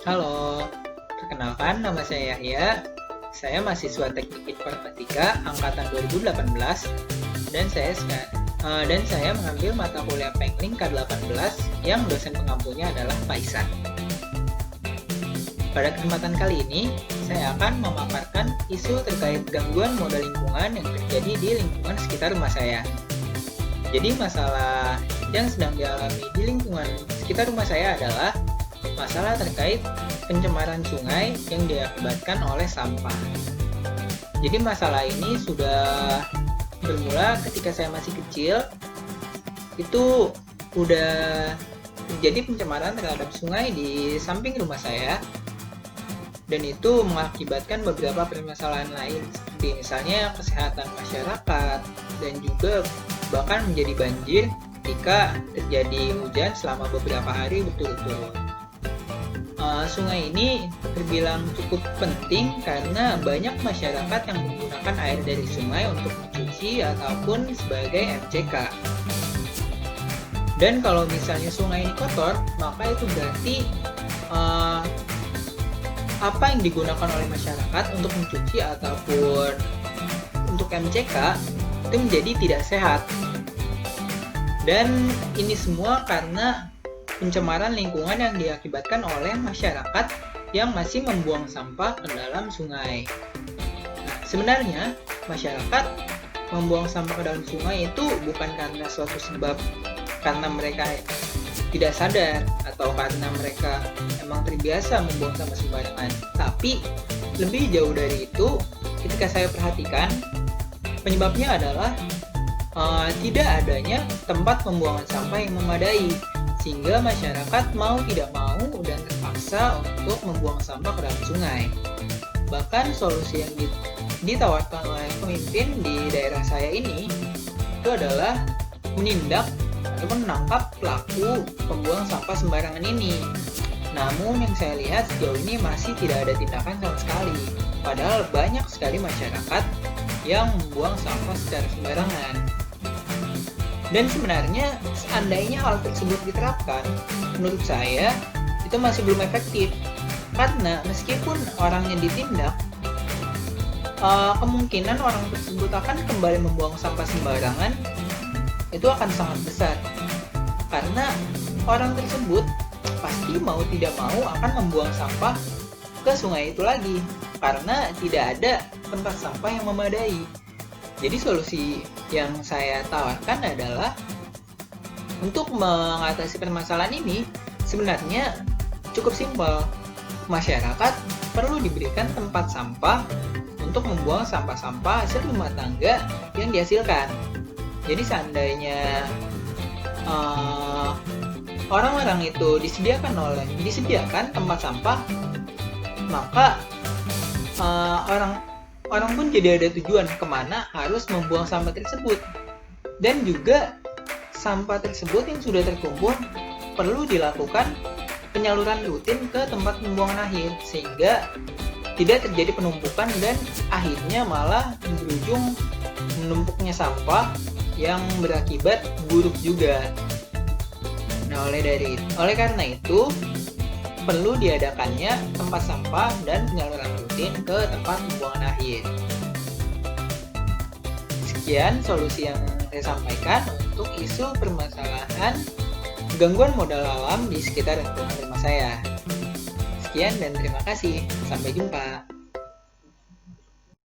Halo, perkenalkan nama saya Yahya. Saya mahasiswa Teknik Informatika angkatan 2018 dan saya mengambil mata kuliah Pengling K18 yang dosen pengampunya adalah Pak Isan. Pada kesempatan kali ini, saya akan memaparkan isu terkait gangguan modal lingkungan yang terjadi di lingkungan sekitar rumah saya. Jadi masalah yang sedang dialami di lingkungan sekitar rumah saya adalah masalah terkait pencemaran sungai yang diakibatkan oleh sampah. Jadi masalah ini sudah bermula ketika saya masih kecil. Itu udah terjadi pencemaran terhadap sungai di samping rumah saya. Dan itu mengakibatkan beberapa permasalahan lain, seperti misalnya kesehatan masyarakat dan juga bahkan menjadi banjir ketika terjadi hujan selama beberapa hari berturut-turut. Sungai ini terbilang cukup penting karena banyak masyarakat yang menggunakan air dari sungai untuk mencuci ataupun sebagai MCK. Dan kalau misalnya sungai ini kotor, maka itu berarti apa yang digunakan oleh masyarakat untuk mencuci ataupun untuk MCK itu menjadi tidak sehat. Dan ini semua karena pencemaran lingkungan yang diakibatkan oleh masyarakat yang masih membuang sampah ke dalam sungai. Nah, sebenarnya masyarakat membuang sampah ke dalam sungai itu bukan karena suatu sebab karena mereka tidak sadar atau karena mereka emang terbiasa membuang sampah sembarangan. Tapi lebih jauh dari itu, ketika saya perhatikan, penyebabnya adalah tidak adanya tempat pembuangan sampah yang memadai, sehingga masyarakat mau tidak mau dan terpaksa untuk membuang sampah ke dalam sungai. Bahkan solusi yang ditawarkan oleh pemimpin di daerah saya ini itu adalah menindak ataupun menangkap pelaku pembuang sampah sembarangan ini. Namun yang saya lihat sejauh ini masih tidak ada tindakan sama sekali. Padahal banyak sekali masyarakat yang membuang sampah secara sembarangan. Dan sebenarnya seandainya hal tersebut diterapkan, menurut saya itu masih belum efektif. Karena meskipun orangnya ditindak, kemungkinan orang tersebut akan kembali membuang sampah sembarangan itu akan sangat besar. Karena orang tersebut pasti mau tidak mau akan membuang sampah ke sungai itu lagi, karena tidak ada tempat sampah yang memadai. Jadi solusi yang saya tawarkan adalah untuk mengatasi permasalahan ini sebenarnya cukup simpel. Masyarakat perlu diberikan tempat sampah untuk membuang sampah-sampah hasil rumah tangga yang dihasilkan. Jadi seandainya orang-orang itu disediakan tempat sampah, maka orang pun jadi ada tujuan kemana harus membuang sampah tersebut. Dan juga sampah tersebut yang sudah terkumpul perlu dilakukan penyaluran rutin ke tempat pembuangan akhir, sehingga tidak terjadi penumpukan dan akhirnya malah berujung menumpuknya sampah yang berakibat buruk juga. Nah, oleh karena itu perlu diadakannya tempat sampah dan penyaluran rutin ke tempat pembuangan akhir. Sekian solusi yang saya sampaikan untuk isu permasalahan gangguan modal alam di sekitar lingkungan rumah saya. Sekian dan terima kasih. Sampai jumpa.